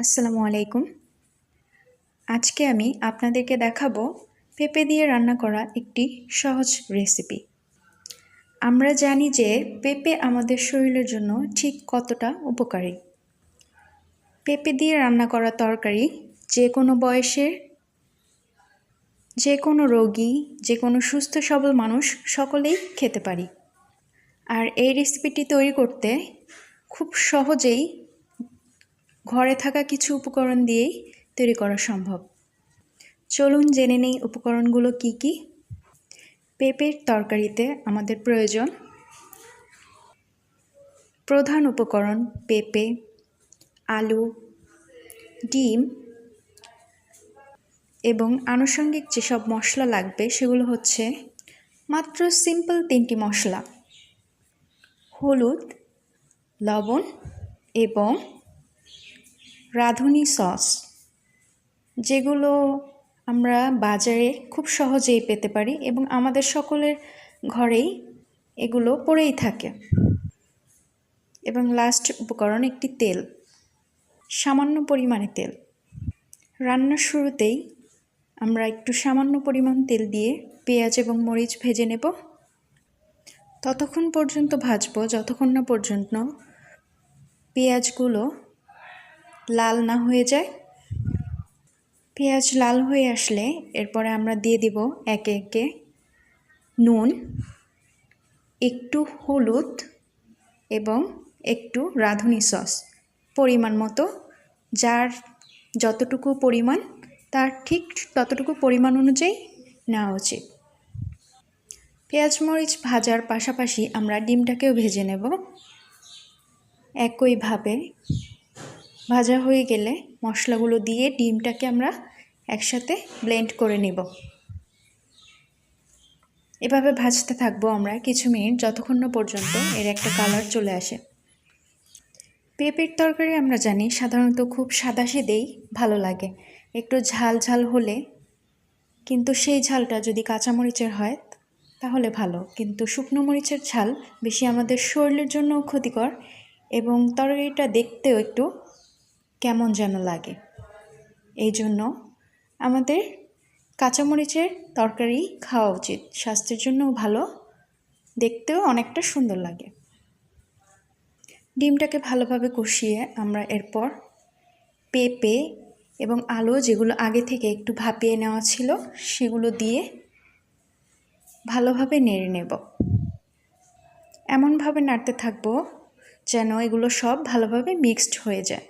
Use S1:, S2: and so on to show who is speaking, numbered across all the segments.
S1: আসসালামু আলাইকুম। আজকে আমি আপনাদেরকে দেখাবো পেঁপে দিয়ে রান্না করা একটি সহজ রেসিপি। আমরা জানি যে পেঁপে আমাদের শরীরের জন্য ঠিক কতটা উপকারী। পেঁপে দিয়ে রান্না করা তরকারি যে কোনো বয়সের, যে কোনো রোগী, যে কোনো সুস্থ সবল মানুষ সকলেই খেতে পারি। আর এই রেসিপিটি তৈরি করতে খুব সহজেই ঘরে থাকা কিছু উপকরণ দিয়েই তৈরি করা সম্ভব। চলুন জেনে নেই উপকরণগুলো কি কি। পেঁপের তরকারিতে আমাদের প্রয়োজন প্রধান উপকরণ পেঁপে, আলু, ডিম এবং আনুষঙ্গিক যেসব মশলা লাগবে সেগুলো হচ্ছে মাত্র সিম্পল 3টি মশলা: হলুদ, লবণ এবং রাঁধুনি সস, যেগুলো আমরা বাজারে খুব সহজেই পেতে পারি এবং আমাদের সকলের ঘরেই এগুলো পড়েই থাকে। এবং লাস্ট উপকরণ একটি তেল, সামান্য পরিমাণে তেল। রান্নার শুরুতেই আমরা একটু সামান্য পরিমাণ তেল দিয়ে পেঁয়াজ এবং মরিচ ভেজে নেব। ততক্ষণ পর্যন্ত ভাজবো যতক্ষণ না পর্যন্ত পেঁয়াজগুলো লাল না হয়ে যায়। পেঁয়াজ লাল হয়ে আসলে এরপরে আমরা দিয়ে দিব একে একে নুন, একটু হলুদ এবং একটু রাঁধুনি সস, পরিমাণ মতো। যার যতটুকু পরিমাণ তার ঠিক ততটুকু পরিমাণ অনুযায়ী নেওয়া উচিত। পেঁয়াজ মরিচ ভাজার পাশাপাশি আমরা ডিমটাকেও ভেজে নেব। একইভাবে ভাজা হয়ে গেলে মশলাগুলো দিয়ে ডিমটাকে আমরা একসাথে ব্লেন্ড করে নেব। এভাবে ভাজতে থাকবো আমরা কিছু মিনিট, যতক্ষণ না পর্যন্ত এর একটা কালার চলে আসে। পেঁপের তরকারি আমরা জানি সাধারণত খুব সাদাসিধেই ভালো লাগে, একটু ঝাল ঝাল হলে, কিন্তু সেই ঝালটা যদি কাঁচামরিচের হয় তাহলে ভালো। কিন্তু শুকনো মরিচের ঝাল বেশি আমাদের শরীরের জন্যও ক্ষতিকর এবং তরকারিটা দেখতেও একটু কেমন যেন লাগে। এই জন্য আমাদের কাঁচামরিচের তরকারি খাওয়া উচিত, স্বাস্থ্যের জন্যও ভালো, দেখতেও অনেকটা সুন্দর লাগে। ডিমটাকে ভালোভাবে কষিয়ে আমরা এরপর পেঁপে এবং আলু, যেগুলো আগে থেকে একটু ভাপিয়ে নেওয়া ছিল, সেগুলো দিয়ে ভালোভাবে নেড়ে নেব। এমনভাবে নাড়তে থাকবো যেন এগুলো সব ভালোভাবে মিক্সড হয়ে যায়।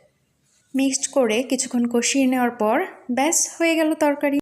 S1: মিক্সড করে কিছুক্ষণ কষিয়ে নেওয়ার পর ব্যাস হয়ে গেল তরকারি।